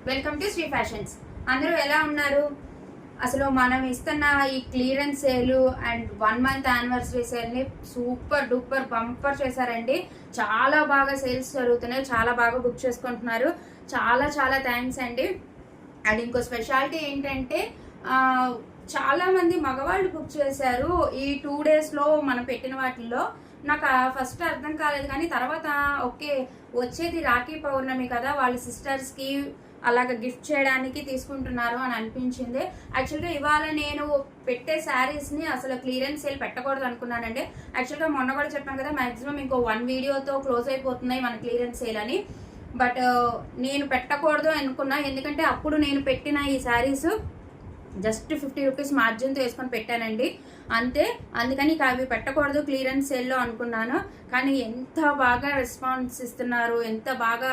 Welcome to Shri fashions. అందరూ ఎలా ఉన్నారు? అసలు మనం ఇస్తున్న ఈ clearance sale and 1 month anniversary సేల్ని సూపర్ డూపర్ బంపర్ చేశారండి. చాలా బాగా సేల్స్ జరుగుతున్నాయి, చాలా బాగా బుక్ చేసుకుంటున్నారు. చాలా చాలా థ్యాంక్స్ అండి. అండ్ ఇంకో స్పెషాలిటీ ఏంటంటే చాలా మంది మగవాళ్ళు బుక్ చేశారు ఈ 2 daysలో మనం పెట్టిన వాటిల్లో. నాకు ఫస్ట్ అర్థం కాలేదు, కానీ తర్వాత ఓకే వచ్చేది రాఖీ పౌర్ణమి కదా, వాళ్ళ సిస్టర్స్కి అలాగ గిఫ్ట్ చేయడానికి తీసుకుంటున్నారు అని అనిపించింది. యాక్చువల్గా ఇవాళ నేను పెట్టే శారీస్ని అసలు క్లియరెన్స్ సేల్ పెట్టకూడదు అనుకున్నానండి. యాక్చువల్గా మొన్న కూడా చెప్పాను కదా, మ్యాక్సిమం ఇంకో 1 వీడియోతో క్లోజ్ అయిపోతున్నాయి మన క్లియరెన్స్ సేల్ అని. బట్ నేను పెట్టకూడదు అనుకున్నా, ఎందుకంటే అప్పుడు నేను పెట్టిన ఈ శారీస్ జస్ట్ 50 రూపీస్ మార్జిన్తో వేసుకొని పెట్టానండి అంతే. అందుకని అవి పెట్టకూడదు క్లియరెన్స్ సేల్లో అనుకున్నాను. కానీ ఎంత బాగా రెస్పాన్స్ ఇస్తున్నారు, ఎంత బాగా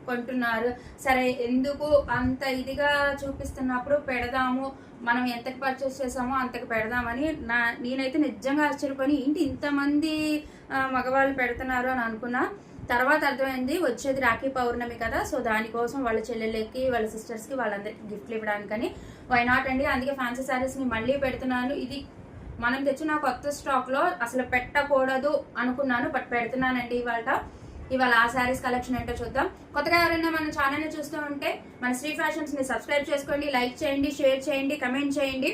కొంటున్నారు. సరే ఎందుకు అంత ఇదిగా చూపిస్తున్నప్పుడు పెడదాము, మనం ఎంతకు పర్చేస్ చేసామో అంతకు పెడదామని నేనైతే నిజంగా ఆశ్చర్యపోయి ఏంటి ఇంతమంది మగవాళ్ళు పెడుతున్నారు అని అనుకున్నా. తర్వాత అర్థమైంది వచ్చేది రాఖీ పౌర్ణమి కదా, సో దానికోసం వాళ్ళ చెల్లెళ్ళకి వాళ్ళ సిస్టర్స్కి వాళ్ళందరికీ గిఫ్ట్లు ఇవ్వడానికని. వై నాట్ అండి. అందుకే ఫ్యాన్సీ శారీస్ని మళ్ళీ పెడుతున్నాను. ఇది మనం తెచ్చిన కొత్త స్టాక్లో అసలు పెట్టకూడదు అనుకున్నాను, బట్ పెడుతున్నానండి ఇవాళ ఆ శారీస్ కలెక్షన్ ఏంటో చూద్దాం. కొత్తగా ఎవరైనా మన ఛానల్ని చూస్తూ ఉంటే మన శ్రీ ఫ్యాషన్స్ని సబ్స్క్రైబ్ చేసుకోండి, లైక్ చేయండి, షేర్ చేయండి, కమెంట్ చేయండి.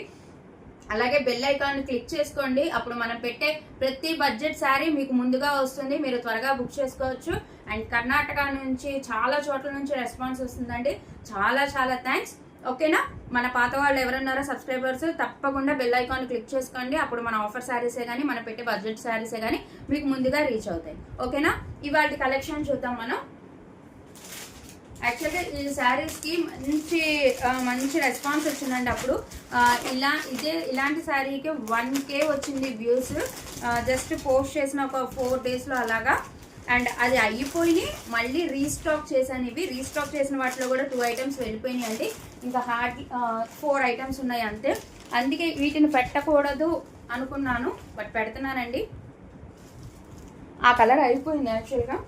అలాగే బెల్ ఐకాన్ క్లిక్ చేసుకోండి. అప్పుడు మనం పెట్టే ప్రతి బడ్జెట్ శారీ మీకు ముందుగా వస్తుంది, మీరు త్వరగా బుక్ చేసుకోవచ్చు. అండ్ కర్ణాటక నుంచి చాలా చోట్ల నుంచి రెస్పాన్స్ వస్తుందండి. చాలా చాలా థ్యాంక్స్. ఓకేనా? మన పాత వాళ్ళు ఎవరున్నారో సబ్స్క్రైబర్స్ తప్పకుండా బెల్ ఐకాన్ క్లిక్ చేసుకోండి. అప్పుడు మన ఆఫర్ శారీసే కానీ మనం పెట్టే బడ్జెట్ శారీసే కానీ మీకు ముందుగా రీచ్ అవుతాయి. ఓకేనా? ఇవాళ కలెక్షన్ చూద్దాం మనం. యాక్చువల్గా ఈ శారీస్కి మంచి రెస్పాన్స్ వచ్చిందండి. అప్పుడు ఇలాంటి శారీకి 1K వచ్చింది వ్యూస్, జస్ట్ పోస్ట్ చేసిన ఒక 4 daysలో అలాగా. అండ్ అది అయిపోయి మళ్ళీ రీస్టాక్ చేశాను. ఇవి రీస్టాక్ చేసిన వాటిలో కూడా 2 items వెళ్ళిపోయినాయి అండి. ఇంకా 4 items ఉన్నాయి అంతే. అందుకే వీటిని పెట్టకూడదు అనుకున్నాను, బట్ పెడుతున్నానండి. ఆ కలర్ అయిపోయింది. యాక్చువల్గా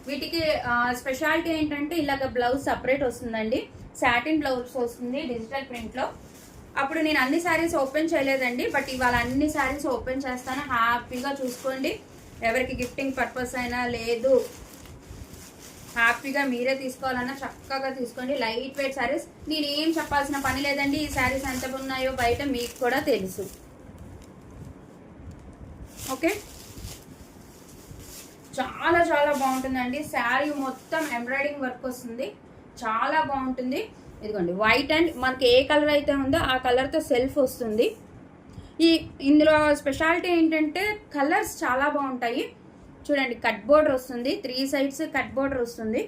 వీటికి స్పెషాలిటీ ఏంటంటే ఇలాగ బ్లౌజ్ సపరేట్ వస్తుందండి, సాటిన్ బ్లౌజ్ వస్తుంది డిజిటల్ ప్రింట్లో. అప్పుడు నేను అన్ని శారీస్ ఓపెన్ చేయలేదండి, బట్ ఇవాళ అన్ని శారీస్ ఓపెన్ చేస్తాను. హ్యాపీగా చూసుకోండి. ఎవరికి గిఫ్టింగ్ పర్పస్ అయినా లేదు, హ్యాపీగా మీరే తీసుకోవాలన్నా చక్కగా తీసుకోండి. Light weight saris. నేను ఏం చెప్పాల్సిన పని లేదండి. ఈ శారీస్ ఎంత ఉన్నాయో బయట మీకు కూడా తెలుసు. ఓకే, చాలా చాలా బాగుంటుందండి. శారీ మొత్తం ఎంబ్రాయిడింగ్ వర్క్ వస్తుంది, చాలా బాగుంటుంది. ఇదిగోండి వైట్ అండ్ మనకి ఏ కలర్ అయితే ఉందో ఆ కలర్తో సెల్ఫ్ వస్తుంది. ఇందులో స్పెషాలిటీ ఏంటంటే కలర్స్ చాలా బాగుంటాయి. చూడండి, కట్ బోర్డర్ వస్తుంది, 3 sides కట్ బోర్డర్ వస్తుంది.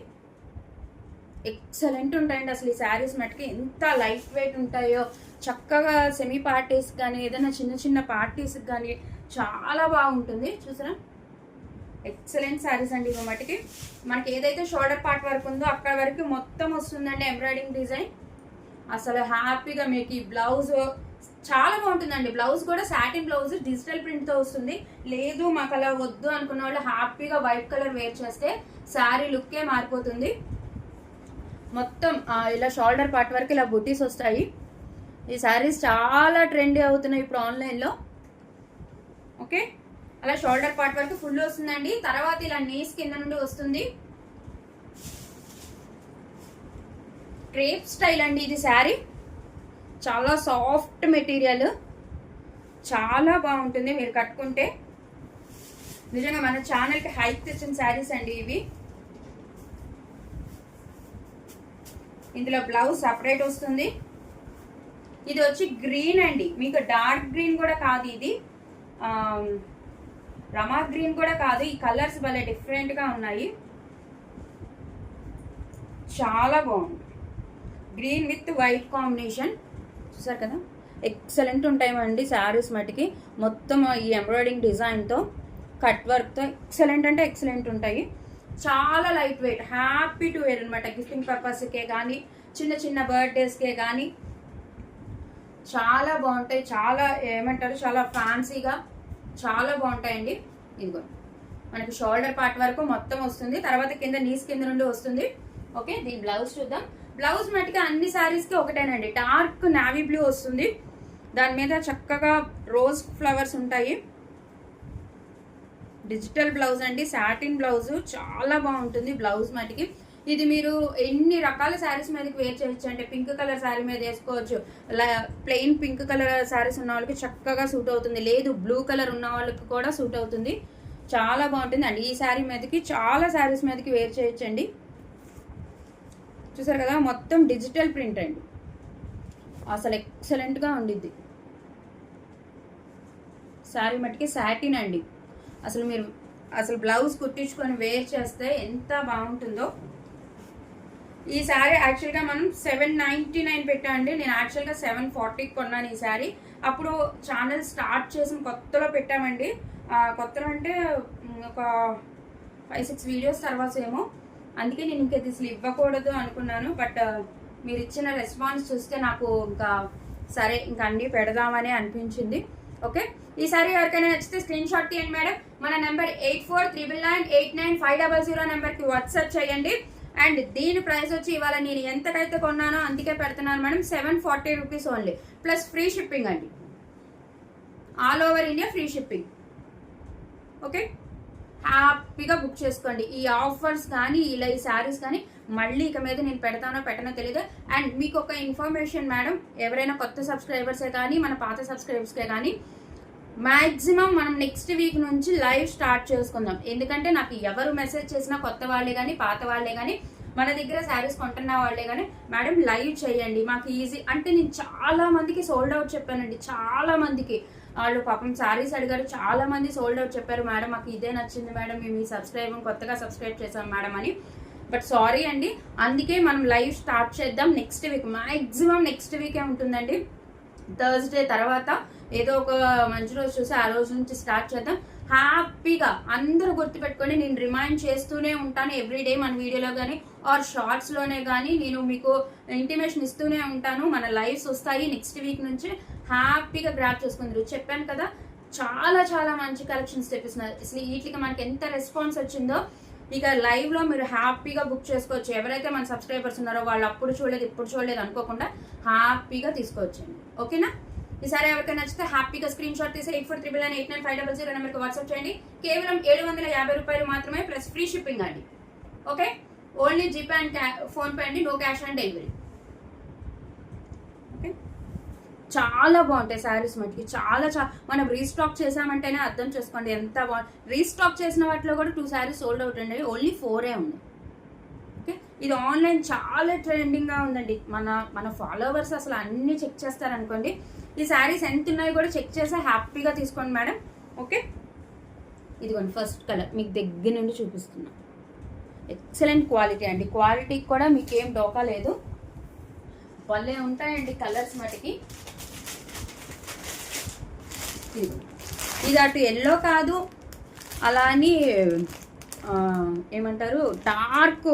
ఎక్సలెంట్ ఉంటాయండి అసలు ఈ శారీస్ మటుకి. ఎంత లైట్ వెయిట్ ఉంటాయో, చక్కగా సెమీ పార్టీస్ కానీ ఏదైనా చిన్న చిన్న పార్టీస్కి కానీ చాలా బాగుంటుంది. చూసారా, ఎక్సలెంట్ శారీస్ అండి ఇవి మటుకి. మనకి ఏదైతే షోల్డర్ పార్ట్ వరకు ఉందో అక్కడ వరకు మొత్తం వస్తుందండి ఎంబ్రాయిడింగ్ డిజైన్. అసలు హ్యాపీగా మీకు ఈ బ్లౌజ్ చాలా బాగుంటుందండి. బ్లౌజ్ కూడా సాటిన్ బ్లౌజ్ డిజిటల్ ప్రింట్తో వస్తుంది. లేదు మాకు అలా వద్దు అనుకున్న వాళ్ళు హ్యాపీగా వైట్ కలర్ వేర్ చేస్తే శారీ లుక్కే మారిపోతుంది. మొత్తం ఇలా షోల్డర్ పార్ట్ వరకు ఇలా బుటీస్ వస్తాయి. ఈ శారీస్ చాలా ట్రెండీ అవుతున్నాయి ఇప్పుడు ఆన్లైన్లో. ఓకే, అలా షోల్డర్ పార్ట్ వరకు ఫుల్ వస్తుందండి. తర్వాత ఇలా నీస్ కింద నుండి వస్తుంది. క్రేప్ స్టైల్ అండి ఇది శారీ. చాలా సాఫ్ట్ మెటీరియల్, చాలా బాగుంటుంది మీరు కట్టుకుంటే. నిజంగా మన ఛానల్కి హైప్ తెచ్చిన శారీస్ అండి ఇవి. ఇందులో బ్లౌజ్ సపరేట్ వస్తుంది. ఇది వచ్చి గ్రీన్ అండి, మీకు డార్క్ గ్రీన్ కూడా కాదు, ఇది రమా గ్రీన్ కూడా కాదు. ఈ కలర్స్ భలే డిఫరెంట్గా ఉన్నాయి, చాలా బాగుంది. గ్రీన్ విత్ వైట్ కాంబినేషన్ చూసారు కదా, ఎక్సలెంట్ ఉంటాయండి శారీస్ మటుకి. మొత్తం ఈ ఎంబ్రాయిడింగ్ డిజైన్తో కట్ వర్క్తో ఎక్సలెంట్ అంటే ఎక్సలెంట్ ఉంటాయి. చాలా light weight, happy to wear అనమాట. గిఫ్టింగ్ పర్పస్కే కానీ చిన్న చిన్న బర్త్డేస్కే కానీ చాలా బాగుంటాయి. చాలా ఏమంటారు, చాలా ఫ్యాన్సీగా చాలా బాగుంటాయండి. ఇదిగో మనకి షోల్డర్ పార్ట్ వరకు మొత్తం వస్తుంది. తర్వాత కింద నీస్ కింద నుండి వస్తుంది. ఓకే, దీని బ్లౌజ్ చూద్దాం. బ్లౌజ్ మటుగా అన్ని శారీస్కి ఒకటేనండి, డార్క్ నావీ బ్లూ వస్తుంది, దాని మీద చక్కగా రోజ్ ఫ్లవర్స్ ఉంటాయి. డిజిటల్ బ్లౌజ్ అండి, సాటిన్ బ్లౌజ్, చాలా బాగుంటుంది బ్లౌజ్ మటుకి. ఇది మీరు ఎన్ని రకాల శారీస్ మీదకి వేర్ చేయొచ్చు అంటే పింక్ కలర్ శారీ మీద వేసుకోవచ్చు, ప్లెయిన్ పింక్ కలర్ శారీస్ ఉన్న వాళ్ళకి చక్కగా సూట్ అవుతుంది, లేదు బ్లూ కలర్ ఉన్న వాళ్ళకి కూడా సూట్ అవుతుంది, చాలా బాగుంటుంది అండి. ఈ శారీ మీదకి చాలా శారీస్ మీదకి వేర్ చేయొచ్చండి. చూసారు కదా, మొత్తం డిజిటల్ ప్రింట్ అండి, అసలు ఎక్సలెంట్గా ఉండిద్ది. శారీ మటుకి సాటిన్ అండి, అసలు బ్లౌజ్ కుట్టించుకొని వేర్ చేస్తే ఎంత బాగుంటుందో. ఈ శారీ యాక్చువల్గా మనం 799 పెట్టామండి, నేను యాక్చువల్గా 740 కొన్నాను ఈ శారీ. అప్పుడు ఛానల్ స్టార్ట్ చేసిన కొత్తలో పెట్టామండి, కొత్తలో అంటే ఒక 5-6 వీడియోస్ తర్వాత ఏమో, అందుకే నేను ఇంకా అసలు ఇవ్వకూడదు అనుకున్నాను. బట్ మీరు ఇచ్చిన రెస్పాన్స్ చూస్తే నాకు ఇంకా సరే ఇంకా అన్నీ పెడదామని అనిపించింది. ఓకే, ఈ సారీ ఎవరికైనా నచ్చితే స్క్రీన్ షాట్ తీయండి మేడం. మన నెంబర్ 8499989500 నెంబర్కి వాట్సాప్ చేయండి. అండ్ దీని ప్రైస్ వచ్చి ఇవాళ నేను ఎంతకైతే కొన్నానో అందుకే పెడుతున్నాను madam, 740 rupees only, plus free shipping అండి, all over India free shipping. Okay, హ్యాపీగా బుక్ చేసుకోండి. ఈ ఆఫర్స్ కానీ ఇలా ఈ శారీస్ కానీ మళ్ళీ ఇక మీద నేను పెడతానో పెట్టనో తెలియదు. అండ్ మీకు ఒక ఇన్ఫర్మేషన్ మేడం, ఎవరైనా కొత్త సబ్స్క్రైబర్సే కానీ మన పాత సబ్స్క్రైబర్స్కే కానీ మ్యాక్సిమం మనం నెక్స్ట్ వీక్ నుంచి లైవ్ స్టార్ట్ చేసుకుందాం. ఎందుకంటే నాకు ఎవరు మెసేజ్ చేసినా కొత్త వాళ్ళే కానీ పాత వాళ్ళే కానీ మన దగ్గర శారీస్ కొంటున్న వాళ్ళే కానీ మేడం లైవ్ చేయండి మాకు ఈజీ అంటే, నేను చాలా మందికి సోల్డ్ అవుట్ చెప్పానండి, చాలా మందికి వాళ్ళు పాపం శారీస్ అడిగారు, చాలా మంది సోల్డ్ అవుట్ చెప్పారు, మేడం మాకు ఇదే నచ్చింది మేడం, మేము ఈ కొత్తగా సబ్స్క్రైబ్ చేసాం మేడం అని. బట్ సారీ అండి, అందుకే మనం లైవ్ స్టార్ట్ చేద్దాం నెక్స్ట్ వీక్, మ్యాక్సిమం నెక్స్ట్ వీకే ఉంటుందండి. థర్స్డే తర్వాత ఏదో ఒక మంచి రోజు చూసి ఆ రోజు నుంచి స్టార్ట్ చేద్దాం. హ్యాపీగా అందరూ గుర్తుపెట్టుకొని నేను రిమైండ్ చేస్తూనే ఉంటాను ఎవ్రీడే మన వీడియోలో కానీ ఆర్ షార్ట్స్లోనే కానీ నేను మీకు ఇంటిమేషన్ ఇస్తూనే ఉంటాను. మన లైవ్స్ వస్తాయి నెక్స్ట్ వీక్ నుంచి, హ్యాపీగా గ్రాప్ చేసుకుందరు. చెప్పాను కదా చాలా చాలా మంచి కలెక్షన్స్ తెప్పిస్తున్నారు. అసలు వీటికి మనకి ఎంత రెస్పాన్స్ వచ్చిందో, ఇక లైవ్లో మీరు హ్యాపీగా బుక్ చేసుకోవచ్చు. ఎవరైతే మన సబ్స్క్రైబర్స్ ఉన్నారో వాళ్ళు అప్పుడు చూడలేదు ఇప్పుడు చూడలేదు అనుకోకుండా హ్యాపీగా తీసుకోవచ్చండి. ఓకేనా, ఈసారి ఎవరికైనా నచ్చితే హ్యాపీగా స్క్రీన్ షాట్ తీసి 8439989500 నెంబర్కి వాట్సాప్ చేయండి. కేవలం 750 రూపాయలు మాత్రమే, ప్లస్ ఫ్రీ షిప్పింగ్ అండి. Okay, only GPay and PhonePe అండి, no cash on delivery. Okay, చాలా బాగుంటాయి శారీస్ మటుకి, చాలా మనం రీస్టాక్ చేసామంటేనే అర్థం చేసుకోండి ఎంత బాగుంది. రీస్టాక్ చేసిన వాటిలో కూడా 2 శారీస్ సోల్డ్ అవుట్ అండి, ఓన్లీ 4 ఉంది. ఓకే, ఇది ఆన్లైన్ చాలా ట్రెండింగ్గా ఉందండి. మన ఫాలోవర్స్ అసలు అన్నీ చెక్ చేస్తారనుకోండి. ఈ శారీస్ ఎంత ఉన్నాయో కూడా చెక్ చేసి హ్యాపీగా తీసుకోండి మేడం. ఓకే, ఇదిగోండి ఫస్ట్ కలర్ మీకు దగ్గర నుండి చూపిస్తున్నా, ఎక్సలెంట్ క్వాలిటీ అండి, క్వాలిటీకి కూడా మీకు ఏం డోకా లేదు, భలే ఉంటాయండి కలర్స్ మటుకి. ఇది అటు ఎల్లో కాదు, అలా అని ఏమంటారు డార్క్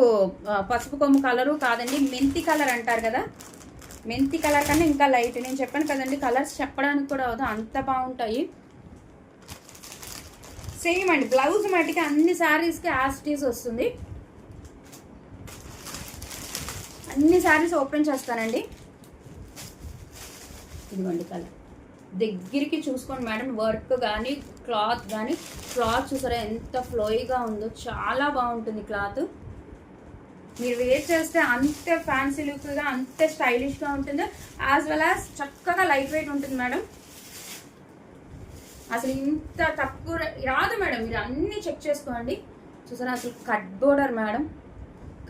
పసుపు కొమ్ము కలరు కాదండి, మెంతి కలర్ అంటారు కదా, మెంతి కలర్ కన్నా ఇంకా లైట్. నేను చెప్పాను కదండి కలర్స్ చెప్పడానికి కూడా అవదు, అంత బాగుంటాయి. సేమ్ అండి, బ్లౌజ్ మటుకి అన్ని శారీస్కి యాస్టీస్ వస్తుంది. అన్ని శారీస్ ఓపెన్ చేస్తానండి. ఇదిగోండి కలర్ దగ్గరికి చూసుకోండి మేడం, వర్క్ కానీ క్లాత్ కానీ, క్లాత్ చూసారా ఎంత ఫ్లోయిగా ఉందో, చాలా బాగుంటుంది క్లాత్. మీరు వేర్ చేస్తే అంత ఫ్యాన్సీ లుక్గా అంత స్టైలిష్గా ఉంటుంది, యాజ్ వెల్ యాజ్ చక్కగా లైట్ వెయిట్ ఉంటుంది మేడం. అసలు ఇంత తక్కువ రాదు మేడం, మీరు అన్నీ చెక్ చేసుకోండి. చూసారా అసలు కట్ బోర్డర్ మేడం,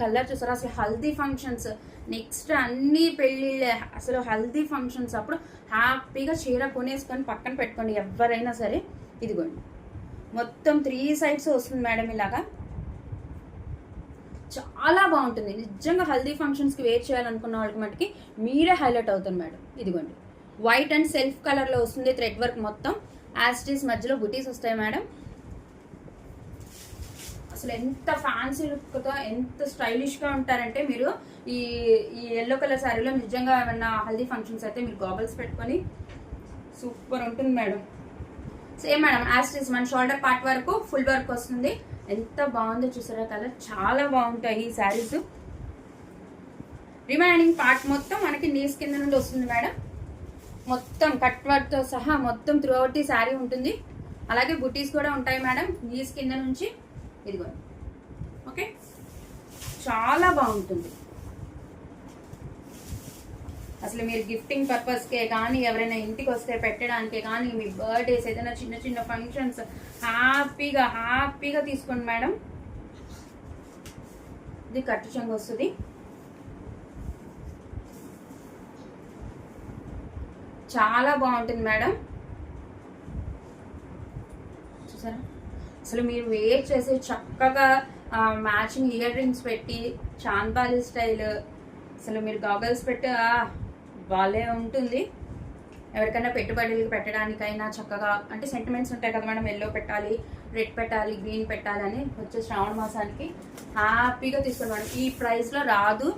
కలర్ చూసారా, అసలు హల్దీ ఫంక్షన్స్ నెక్స్ట్ అన్ని పెళ్ళిళ్ళే, అసలు హల్దీ ఫంక్షన్స్ అప్పుడు హ్యాపీగా చీర కొనేసుకొని పక్కన పెట్టుకోండి ఎవరైనా సరే. ఇదిగోండి మొత్తం 3 సైడ్స్ వస్తుంది మేడం ఇలాగా, చాలా బాగుంటుంది నిజంగా. హల్దీ ఫంక్షన్స్కి వేర్ చేయాలనుకున్న వాళ్ళకి మటుకి మీరే హైలైట్ అవుతుంది మేడం. ఇదిగోండి వైట్ అండ్ సెల్ఫ్ కలర్లో వస్తుంది, థ్రెడ్ వర్క్ మొత్తం, యాస్టీస్ మధ్యలో బుటీస్ వస్తాయి మేడం. అసలు ఎంత ఫ్యాన్సీ లుక్తో ఎంత స్టైలిష్గా ఉంటారంటే మీరు ఈ ఎల్లో కలర్ శారీలో నిజంగా ఏమన్నా హల్దీ ఫంక్షన్స్ అయితే మీరు గాగల్స్ పెట్టుకొని సూపర్ ఉంటుంది మేడం. సేమ్ మేడం యాస్టీస్ మన షోల్డర్ పార్ట్ వరకు ఫుల్ వర్క్ వస్తుంది, ఎంత బాగుందో చూసారా కలర్, చాలా బాగుంటాయి ఈ శారీస్. రిమైనింగ్ పార్ట్ మొత్తం మనకి నీస్ కింద నుండి వస్తుంది మేడం. మొత్తం కట్ వర్క్తో సహా మొత్తం త్రూ అవుట్ ది శారీ ఉంటుంది. అలాగే బుటీస్ కూడా ఉంటాయి మేడం నీస్ కింద నుంచి. ఇదిగో ఓకే, చాలా బాగుంటుంది. అసలు మీరు గిఫ్టింగ్ పర్పస్కే కానీ, ఎవరైనా ఇంటికి వస్తే పెట్టడానికే కానీ, మీ బర్త్డేస్ ఏదైనా చిన్న చిన్న ఫంక్షన్స్ హ్యాపీగా తీసుకోండి మేడం. ఇది కట్టు చెంగు వస్తుంది. చాలా బాగుంటుంది మేడం. చూసారా, అసలు మీరు వేర్ చేసి చక్కగా మ్యాచింగ్ ఇయర్ రింగ్స్ పెట్టి చాంద్బాలి స్టైల్, అసలు మీరు గాగల్స్ పెట్టి వాళ్ళే ఉంటుంది. ఎవరికైనా పెట్టుబడులకి పెట్టడానికైనా చక్కగా, అంటే సెంటిమెంట్స్ ఉంటాయి కదా మేడం, ఎల్లో పెట్టాలి, రెడ్ పెట్టాలి, గ్రీన్ పెట్టాలి అని వచ్చే శ్రావణ మాసానికి హ్యాపీగా తీసుకోండి మేడం. ఈ ప్రైస్లో రాదు.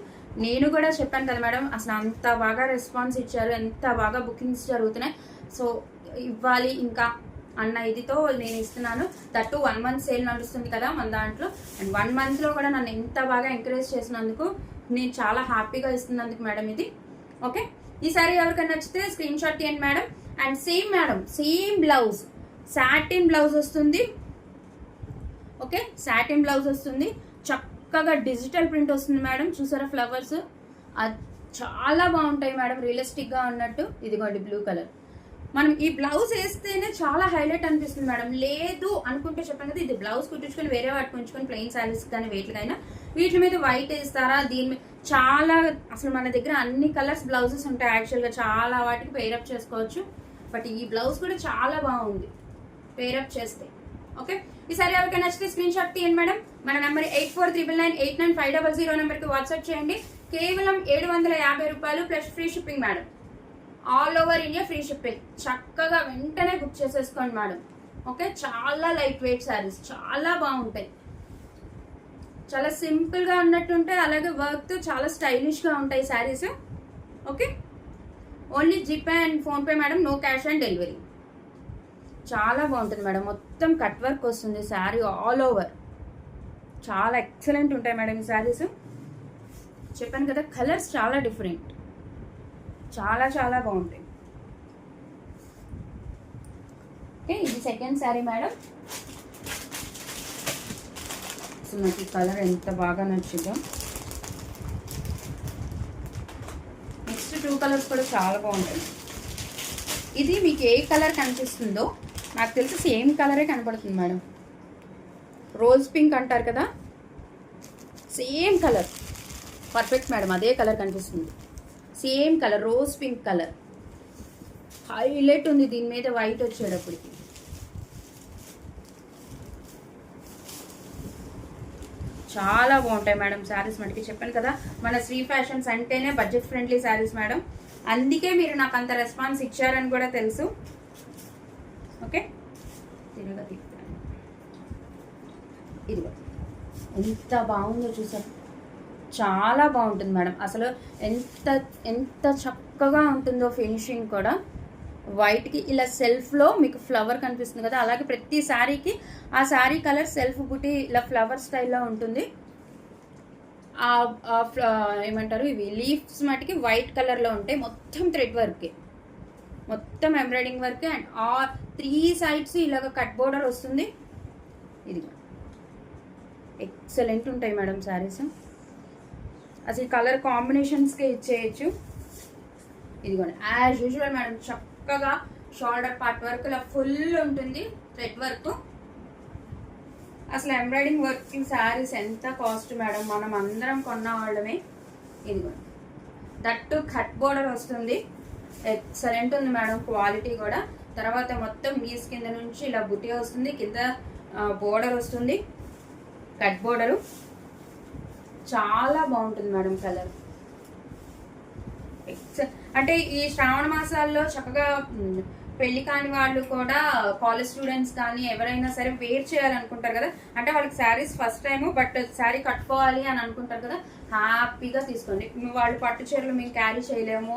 నేను కూడా చెప్పాను కదా మేడం, అసలు అంత బాగా రెస్పాన్స్ ఇచ్చారు, ఎంత బాగా బుకింగ్స్ జరుగుతున్నాయి. సో ఇవ్వాలి ఇంకా అన్న ఇదితో నేను ఇస్తున్నాను. దట్టు 1 month సేల్ నడుస్తుంది కదా మన దాంట్లో. అండ్ 1 monthలో కూడా నన్ను ఎంత బాగా ఎంకరేజ్ చేసినందుకు నేను చాలా హ్యాపీగా ఇస్తున్నందుకు మేడం ఇది. ఓకే, ఈ సారీ ఎవరికైనా నచ్చితే స్క్రీన్ షాట్ తీయండి madam. And same madam, same blouse, satin blouse వస్తుంది. ఓకే, సాటిన్ బ్లౌజ్ వస్తుంది. చక్కగా డిజిటల్ ప్రింట్ వస్తుంది మేడం. చూసారా ఫ్లవర్స్, అది చాలా బాగుంటాయి మేడం, రియలిస్టిక్గా ఉన్నట్టు. ఇదిగోండి బ్లూ కలర్. మనం ఈ బ్లౌజ్ వేస్తేనే చాలా హైలైట్ అనిపిస్తుంది మేడం. లేదు అనుకుంటే చెప్పాను కదా, ఇది బ్లౌజ్ కుట్టించుకొని వేరే వాటికి ఉంచుకొని ప్లెయిన్ శారీస్ కానీ వేటికైనా వీటి మీద వైట్ వేస్తారా, దీని చాలా అసలు మన దగ్గర అన్ని కలర్స్ బ్లౌజెస్ ఉంటాయి యాక్చువల్గా, చాలా వాటికి పేరప్ చేసుకోవచ్చు. బట్ ఈ బ్లౌజ్ కూడా చాలా బాగుంది పేరప్ చేస్తే. ఓకే, ఈ సారీ ఎవరికైనా నచ్చితే స్క్రీన్ షాట్ తీయండి మేడం. మన నెంబర్ 8499899500 నెంబర్కి వాట్సాప్ చేయండి. కేవలం 750 రూపాయలు plus free shipping madam. All over India free shipping. చక్కగా వెంటనే బుక్ చేసేసుకోండి మేడం. ఓకే, చాలా లైట్ వెయిట్ శారీస్, చాలా బాగుంటాయి, చాలా సింపుల్గా ఉన్నట్టుంటాయి. అలాగే వర్క్తో చాలా స్టైలిష్గా ఉంటాయి saris. Okay, only GPay and PhonePe madam, no cash on delivery. చాలా బాగుంటుంది మేడం. మొత్తం కట్ వర్క్ వస్తుంది శారీ ఆల్ ఓవర్. చాలా ఎక్సలెంట్ ఉంటాయి మేడం ఈ శారీస్. చెప్పాను కదా, కలర్స్ చాలా డిఫరెంట్, చాలా చాలా బాగుంటాయి. ఓకే, ఇది సెకండ్ శారీ మేడం. అసలు నాకు ఈ కలర్ ఎంత బాగా నచ్చిందో. నెక్స్ట్ 2 కలర్స్ కూడా చాలా బాగుంటాయి. ఇది మీకు ఏ కలర్ కనిపిస్తుందో నాకు తెలిసి సేమ్ కలరే కనపడుతుంది మేడం. రోజ్ పింక్ అంటారు కదా, సేమ్ కలర్ పర్ఫెక్ట్ మేడం, అదే కలర్ కనిపిస్తుంది. Same colour, rose pink colour, highlight ఉంది దీని మీద వైట్ వచ్చేటప్పటికి. చాలా బాగుంటాయి మేడం శారీస్. మనకి చెప్పాను కదా, మన శ్రీ ఫ్యాషన్స్ అంటేనే బడ్జెట్ ఫ్రెండ్లీ శారీస్ మేడం. అందుకే మీరు నాకు అంత రెస్పాన్స్ ఇచ్చారని కూడా తెలుసు. ఓకే, ఇదిగో ఎంత బాగుందో చూసారు, చాలా బాగుంటుంది మేడం. అసలు ఎంత ఎంత చక్కగా ఉంటుందో ఫినిషింగ్ కూడా. వైట్కి ఇలా సెల్ఫ్లో మీకు ఫ్లవర్ కనిపిస్తుంది కదా, అలాగే ప్రతి శారీకి ఆ శారీ కలర్ సెల్ఫ్ బుట్టి ఇలా ఫ్లవర్ స్టైల్లో ఉంటుంది. ఏమంటారు, ఇవి లీవ్స్ మటుకి వైట్ కలర్లో ఉంటాయి. మొత్తం థ్రెడ్ వర్కే, మొత్తం ఎంబ్రాయిడింగ్ వర్కే. అండ్ 3 sides ఇలాగ కట్ బోర్డర్ వస్తుంది. ఇది ఎక్సలెంట్ ఉంటాయి మేడం శారీస్. అసలు కలర్ కాంబినేషన్స్కే ఇచ్చేయచ్చు. ఇదిగోండి యాజ్ యూజువల్ మేడం, చక్కగా షోల్డర్ పార్ట్ వర్క్ ఇలా ఫుల్ ఉంటుంది, థ్రెడ్ వర్క్. అసలు ఎంబ్రాయిడింగ్ వర్కింగ్ శారీస్ ఎంత కాస్ట్ మేడం, మనం అందరం కొన్న వాళ్ళమే. ఇదిగోండి దట్టు కట్ బోర్డర్ వస్తుంది, ఎక్సలెంట్ ఉంది మేడం క్వాలిటీ కూడా. తర్వాత మొత్తం నీస్ కింద నుంచి ఇలా బుట్టి వస్తుంది, కింద బోర్డర్ వస్తుంది, కట్ బోర్డరు. చాలా బాగుంటుంది మేడం కలర్. అంటే ఈ శ్రావణ మాసాల్లో చక్కగా పెళ్లి కాని వాళ్ళు కూడా, కాలేజ్ స్టూడెంట్స్ కానీ ఎవరైనా సరే వేర్ చేయాలనుకుంటారు కదా, అంటే వాళ్ళకి saris first time but sari కట్టుకోవాలి అని అనుకుంటారు కదా, హ్యాపీగా తీసుకోండి. వాళ్ళు పట్టు చీరలు మేము క్యారీ చేయలేము,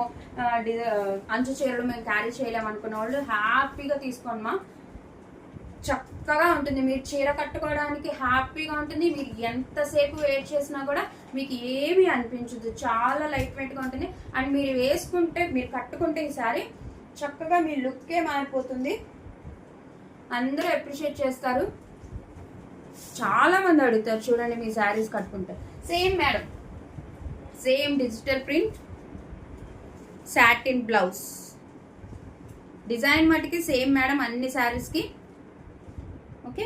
అంచు చీరలు మేము క్యారీ చేయలేము అనుకున్న వాళ్ళు హ్యాపీగా తీసుకోండి మా. చక్కగా ఉంటుంది. మీరు చీర కట్టుకోవడానికి హ్యాపీగా ఉంటుంది. మీరు ఎంతసేపు వెయిట్ చేసినా కూడా మీకు ఏమీ అనిపించదు. చాలా లైట్ వెయిట్గా ఉంటుంది. అండ్ మీరు వేసుకుంటే, మీరు కట్టుకుంటే ఈసారి చక్కగా మీ లుక్కే మారిపోతుంది. అందరూ అప్రిషియేట్ చేస్తారు. చాలా మంది అడుగుతారు చూడండి మీ శారీస్ కట్టుకుంటే. Same madam, same digital print, satin blouse, design మటుకి సేమ్ మేడం అన్ని శారీస్కి. ఓకే,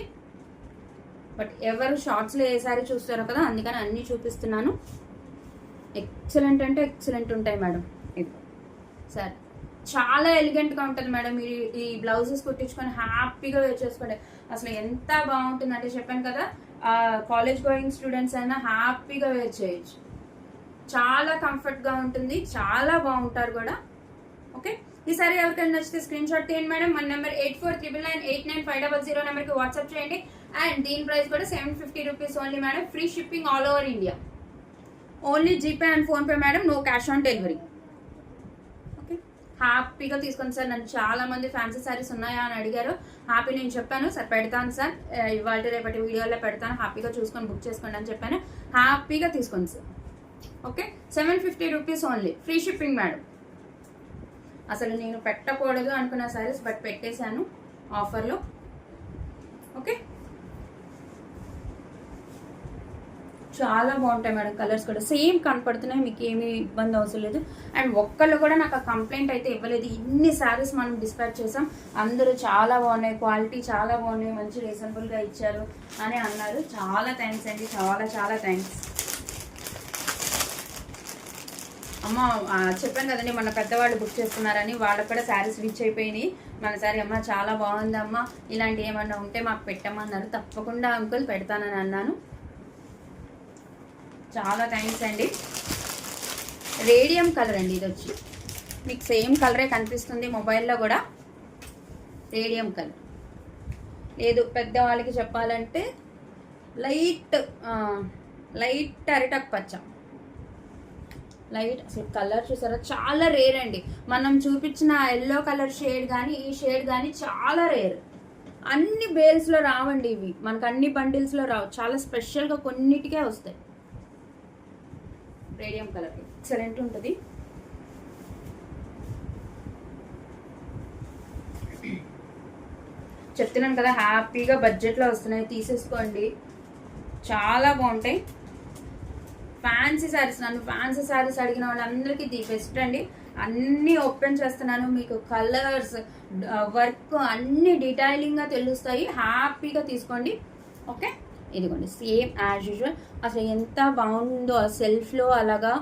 బట్ ఎవరు షార్ట్స్లో ఏ శారీ చూస్తారో కదా, అందుకని అన్నీ చూపిస్తున్నాను. ఎక్సలెంట్ అంటే ఎక్సలెంట్ ఉంటాయి మేడం. ఇది సరే, చాలా ఎలిగెంట్గా ఉంటుంది మేడం. మీరు ఈ బ్లౌజెస్ కుట్టించుకొని హ్యాపీగా వేర్ చేసుకోండి. అసలు ఎంత బాగుంటుంది అంటే చెప్పాను కదా, కాలేజ్ గోయింగ్ స్టూడెంట్స్ అయినా హ్యాపీగా వేర్ చేయొచ్చు. చాలా కంఫర్ట్గా ఉంటుంది, చాలా బాగుంటారు కూడా. ఓకే, ఈసారి ఎవరికైనా నచ్చితే స్క్రీన్ షాట్ తీయండి మేడం. మన నెంబర్ 8499899500 నెంబర్కి వాట్సాప్ చేయండి. అండ్ దీని ప్రైస్ కూడా 750 rupees only madam. Free shipping all over India. Only GPay and PhonePe madam, no cash on delivery. Okay, హ్యాపీగా తీసుకోండి సార్. నన్ను చాలా మంది ఫ్యాన్సీ శారీస్ ఉన్నాయా అని అడిగారు. హ్యాపీ నేను చెప్పాను సార్, పెడతాను సార్, ఇవాళ రేపటి వీడియోలో పెడతాను, హ్యాపీగా చూసుకొని బుక్ చేసుకోండి అని చెప్పాను. హ్యాపీగా తీసుకోండి sir. Okay, 750 rupees only, free shipping madam. అసలు నేను పెట్టకూడదు అనుకున్న శారీస్ బట్ పెట్టేశాను ఆఫర్లో. ఓకే, చాలా బాగుంటాయి మేడం. కలర్స్ కూడా సేమ్ కనపడుతున్నాయి, మీకు ఏమీ ఇబ్బంది అవసరం లేదు. అండ్ ఒక్కళ్ళు కూడా నాకు ఆ కంప్లైంట్ అయితే ఇవ్వలేదు. ఇన్ని శారీస్ మనం డిస్పాచ్ చేసాం, అందరూ చాలా బాగున్నాయి, క్వాలిటీ చాలా బాగున్నాయి, మంచి రీజనబుల్గా ఇచ్చారు అని అన్నారు. చాలా థ్యాంక్స్ అండి, చాలా చాలా థ్యాంక్స్. అమ్మ చెప్పాను కదండి, మన పెద్దవాళ్ళు బుక్ చేసుకున్నారని, వాళ్ళకి కూడా శారీస్ రీచ్ అయిపోయినాయి. మన సారీ అమ్మ చాలా బాగుందమ్మా, ఇలాంటి ఏమన్నా ఉంటే మాకు పెట్టమన్నారు. తప్పకుండా అంకుల్ పెడతానని అన్నాను. చాలా థ్యాంక్స్ అండి. రేడియం కలర్ అండి ఇది వచ్చి, మీకు సేమ్ కలరే కనిపిస్తుంది మొబైల్లో కూడా. రేడియం కలర్ లేదు, పెద్దవాళ్ళకి చెప్పాలంటే లైట్ అరిటాక్ పచ్చ. లైట్ అసలు కలర్ చూసారా, చాలా రేర్ అండి. మనం చూపించిన ఎల్లో కలర్ షేడ్ కానీ ఈ షేడ్ కానీ చాలా రేర్. అన్ని బేల్స్లో రావండి ఇవి, మనకు అన్ని బండిల్స్లో రావు, చాలా స్పెషల్గా కొన్నిటికే వస్తాయి. రేడియం కలర్ ఎక్సలెంట్ ఉంటుంది. చెప్తున్నాను కదా, హ్యాపీగా బడ్జెట్లో వస్తున్నాయి, తీసేసుకోండి. చాలా బాగుంటాయి ఫ్యాన్సీ శారీస్. నన్ను ఫ్యాన్సీ శారీస్ అడిగిన వాళ్ళందరికీ ది బెస్ట్ అండి. అన్నీ ఓపెన్ చేస్తున్నాను, మీకు కలర్స్, వర్క్ అన్ని డీటెయిలింగ్గా తెలుస్తాయి. హ్యాపీగా తీసుకోండి. ఓకే, ఇదిగోండి సేమ్ యాజ్ యూజువల్. అసలు ఎంత బాగుందో ఆ సెల్ఫ్లో అలాగా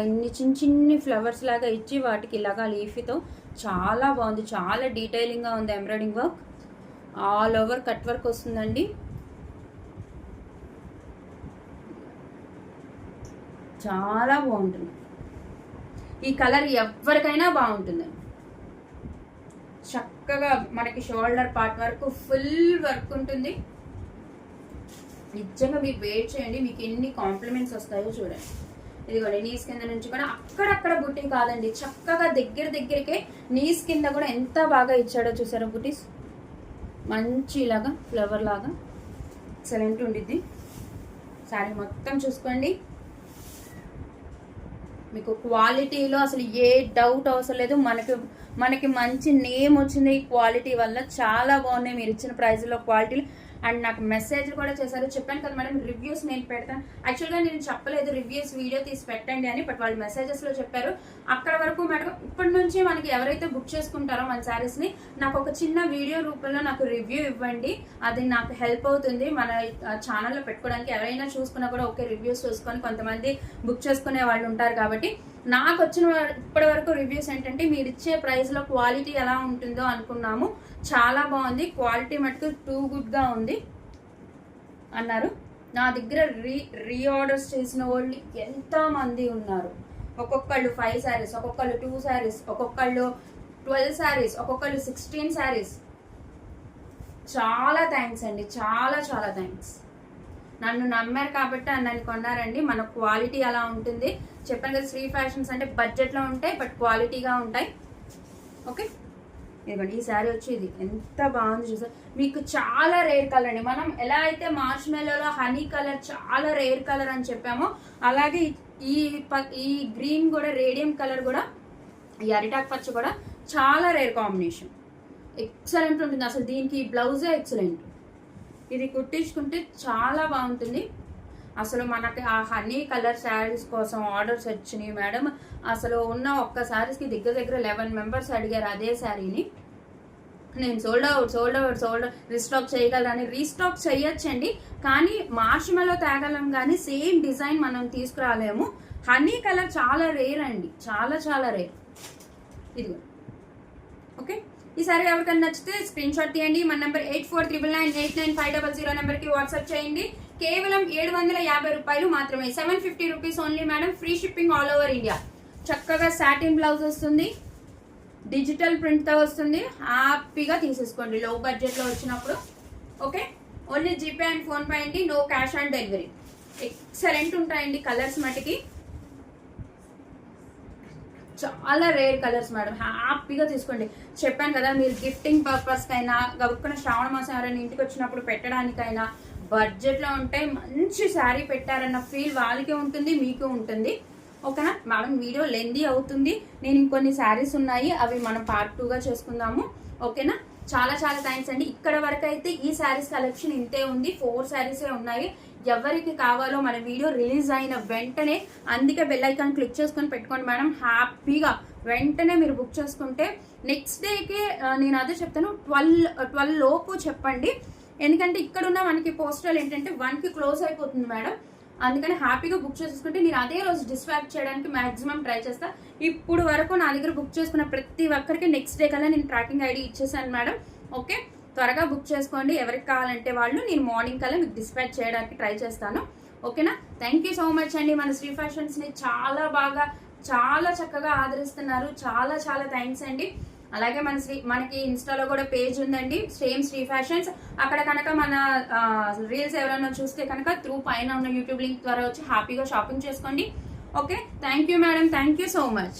ఇన్ని చిన్ని ఫ్లవర్స్ లాగా ఇచ్చి వాటికి ఇలాగా లీఫీతో చాలా బాగుంది. చాలా డీటెయిలింగ్గా ఉంది. Embroidering work all over cut work వస్తుందండి. చాలా బాగుంటుంది. ఈ కలర్ ఎవరికైనా బాగుంటుందండి. చక్కగా మనకి షోల్డర్ పార్ట్ వరకు ఫుల్ వర్క్ ఉంటుంది. నిజంగా మీరు వెయిట్ చేయండి, మీకు ఎన్ని కాంప్లిమెంట్స్ వస్తాయో చూడండి. ఇదిగోండి నీస్ కింద నుంచి కూడా అక్కడక్కడ బుట్టి కాదండి, చక్కగా దగ్గరికే నీస్ కింద కూడా ఎంత బాగా ఇచ్చాడో చూసారా బుటీస్. మంచి ఇలాగా ఫ్లవర్ లాగా ఎక్సలెంట్ ఉండిద్ది. శారీ మొత్తం చూసుకోండి, మీకు క్వాలిటీలో అసలు ఏ డౌట్ అవసరం లేదు. మనకి మంచి నేమ్ వచ్చింది ఈ క్వాలిటీ వల్ల. చాలా బాగున్నాయి మీరు ఇచ్చిన ప్రైస్లో క్వాలిటీలు. అండ్ నాకు మెసేజ్ కూడా చేశారు. చెప్పాను కదా మేడం, రివ్యూస్ నేను పెడతాను. యాక్చువల్గా నేను చెప్పలేదు రివ్యూస్ వీడియో తీసి పెట్టండి అని, బట్ వాళ్ళు మెసేజెస్లో చెప్పారు. అక్కడ వరకు మేడం ఇప్పటి నుంచి మనకి ఎవరైతే బుక్ చేసుకుంటారో మన శారీస్ని, నాకు ఒక చిన్న వీడియో రూపంలో నాకు రివ్యూ ఇవ్వండి, అది నాకు హెల్ప్ అవుతుంది మన ఛానల్లో పెట్టుకోవడానికి. ఎవరైనా చూసుకున్నా కూడా ఓకే రివ్యూస్ చూసుకొని కొంతమంది బుక్ చేసుకునే వాళ్ళు ఉంటారు. కాబట్టి నాకు వచ్చిన ఇప్పటి వరకు రివ్యూస్ ఏంటంటే, మీరు ఇచ్చే ప్రైస్లో క్వాలిటీ ఎలా ఉంటుందో అనుకున్నాము, చాలా బాగుంది, క్వాలిటీ మటుకు టూ గుడ్గా ఉంది అన్నారు. నా దగ్గర రీఆర్డర్స్ చేసిన వాళ్ళు ఎంతమంది ఉన్నారు. ఒక్కొక్కళ్ళు 5 శారీస్, ఒక్కొక్కళ్ళు 2 శారీస్, ఒక్కొక్కళ్ళు 12 శారీస్, ఒక్కొక్కళ్ళు 16 శారీస్. చాలా థ్యాంక్స్ అండి, చాలా చాలా థ్యాంక్స్. నన్ను నమ్మారు కాబట్టి నన్ను కొన్నారండి. మన క్వాలిటీ అలా ఉంటుంది. చెప్పాను కదా, శ్రీ ఫ్యాషన్స్ అంటే బడ్జెట్లో ఉంటాయి బట్ క్వాలిటీగా ఉంటాయి. ఓకే, ఇదిగోండి ఈ శారీ వచ్చి ఇది ఎంత బాగుంది చూసారు. మీకు చాలా రేర్ కలర్ అండి. మనం ఎలా అయితే మార్చ్ మెలోలో హనీ కలర్ చాలా రేర్ కలర్ అని చెప్పామో, అలాగే ఈ గ్రీన్ కూడా రేడియం కలర్ కూడా, ఈ అరిటాక్ పచ్చ కూడా చాలా రేర్ కాంబినేషన్. ఎక్సలెంట్ ఉంటుంది అసలు. దీనికి బ్లౌజే ఎక్సలెంట్. ఇది కుట్టించుకుంటే చాలా బాగుంటుంది అసలు. మనకి ఆ హనీ కలర్ శారీస్ కోసం ఆర్డర్స్ వచ్చినాయి మేడం. అసలు ఉన్న ఒక్క శారీస్కి దగ్గర 11 మెంబర్స్ అడిగారు అదే శారీని. నేను సోల్డ్ అవుట్ రీస్టాక్ చేయగలని. రీస్టాక్ చేయొచ్చండి, కానీ మార్చిమలో తేగలం, కానీ సేమ్ డిజైన్ మనం తీసుకురాలేము. హనీ కలర్ చాలా రేర్ అండి, చాలా రేర్. ఇదిగో ఓకే. ఈ సారీ ఎవరికైనా నచ్చితే స్క్రీన్ షాట్ తీయండి. మన నెంబర్ 8499899500 నెంబర్కి వాట్సాప్ చేయండి. కేవలం 750 రూపాయలు మాత్రమే, 750 rupees only madam. Free shipping all over India. చక్కగా సాటిన్ బ్లౌజ్ వస్తుంది, డిజిటల్ ప్రింట్తో వస్తుంది. హ్యాపీగా తీసేసుకోండి లో బడ్జెట్లో వచ్చినప్పుడు. Okay, only GPay and PhonePe అండి, no cash on delivery. Excellent ఉంటాయండి కలర్స్ మటుకి. చాలా రేర్ కలర్స్ మేడం, హ్యాపీగా తీసుకోండి. చెప్పాను కదా, మీరు గిఫ్టింగ్ పర్పస్కైనా, గబుక్కున శ్రావణ మాసం ఎవరైనా ఇంటికి వచ్చినప్పుడు పెట్టడానికైనా, బడ్జెట్లో ఉంటే మంచి శారీ పెట్టారన్న ఫీల్ వాళ్ళకే ఉంటుంది, మీకు ఉంటుంది. ఓకేనా మేడం, వీడియో లెందీ అవుతుంది. నేను ఇంకొన్ని శారీస్ ఉన్నాయి, అవి మనం పార్ట్ 2గా చేసుకుందాము. ఓకేనా, చాలా థ్యాంక్స్ అండి. ఇక్కడ వరకు అయితే ఈ శారీస్ కలెక్షన్ ఇంతే ఉంది. 4 శారీసే ఉన్నాయి. ఎవరికి కావాలో మన వీడియో రిలీజ్ అయిన వెంటనే, అందుకే బెల్ ఐకాన్ క్లిక్ చేసుకొని పెట్టుకోండి మేడం. హ్యాపీగా వెంటనే మీరు బుక్ చేసుకుంటే నెక్స్ట్ డేకి నేను అదే చెప్తాను, 12 లోపు చెప్పండి. ఎందుకంటే ఇక్కడున్న మనకి పోస్టల్ ఏంటంటే 1కి క్లోజ్ అయిపోతుంది మేడం. అందుకని హ్యాపీగా బుక్ చేసుకుంటే నేను అదే రోజు డిస్పాచ్ చేయడానికి మాక్సిమం ట్రై చేస్తా. ఇప్పుడు వరకు నా దగ్గర బుక్ చేసుకున్న ప్రతి ఒక్కరికి నెక్స్ట్ డే కల్లా నేను ట్రాకింగ్ ఐడి ఇచ్చేసాను మేడం. ఓకే, త్వరగా బుక్ చేసుకోండి. ఎవరికి కావాలంటే వాళ్ళు నేను మార్నింగ్ కల్లా మీకు డిస్పాచ్ చేయడానికి ట్రై చేస్తాను. ఓకేనా, థ్యాంక్ యూ సో మచ్ అండి. మన శ్రీ ఫ్యాషన్స్ని చాలా బాగా చాలా చక్కగా ఆదరిస్తున్నారు. చాలా థ్యాంక్స్ అండి. అలాగే మనకి ఇన్స్టాలో కూడా పేజ్ ఉందండి, సేమ్ శ్రీ ఫ్యాషన్స్. అక్కడ కనుక మన రీల్స్ ఎవరైనా చూస్తే కనుక త్రూ పైన ఉన్న యూట్యూబ్ లింక్ ద్వారా వచ్చి హ్యాపీగా షాపింగ్ చేసుకోండి. Okay, thank you madam, thank you so much.